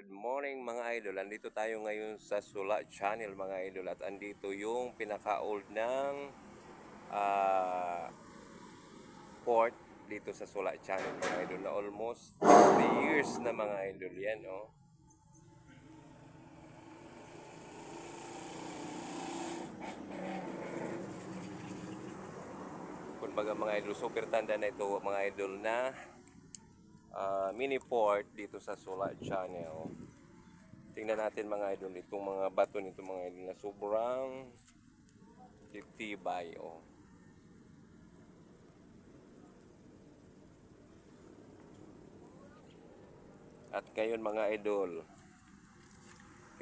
Good morning mga idol. Andito tayo ngayon sa Sula Channel mga idol at andito yung pinaka-old ng port dito sa Sula Channel mga idol na almost 3 years na mga idol yan, oh. Kumbaga mga idol, super tanda na ito mga idol na mini port dito sa Sula Channel. Tingnan natin mga idol itong mga bato nito mga idol na sobrang titibay, oh. At ngayon mga idol,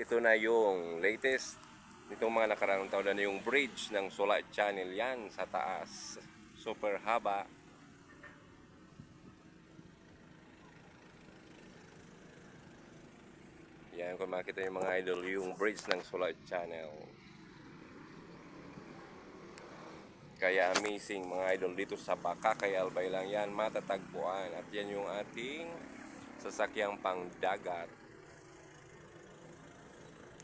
ito na yung latest nitong mga nakaraang taon na yung bridge ng Sula Channel yan sa taas. Super haba. Yan kung makita yung mga idol yung bridge ng Sula Channel. Kaya amazing mga idol dito sa Bakakay Albay lang yan matatagpuan. At yan yung ating sasakyang pangdagat.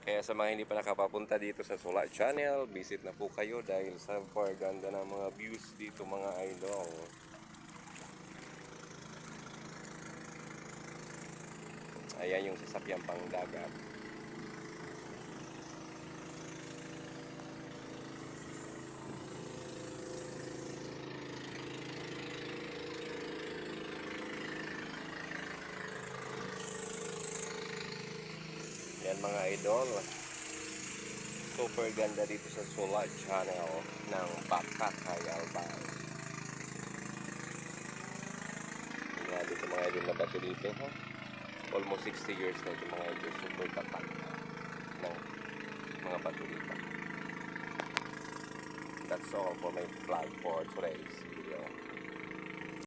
Kaya sa mga hindi pa nakapapunta dito sa Sula Channel, visit na po kayo dahil sa ganda ng mga views dito mga idol. Ayan yung sasakyang pangdagat. Yan mga idol, super ganda dito sa Sula Channel ng Bakakay Albay. Yan dito mga idol na bato dito, ha? Almost 60 years na ito mga idol, super tapat ng mga bato dito. That's all for my vlog for today's video.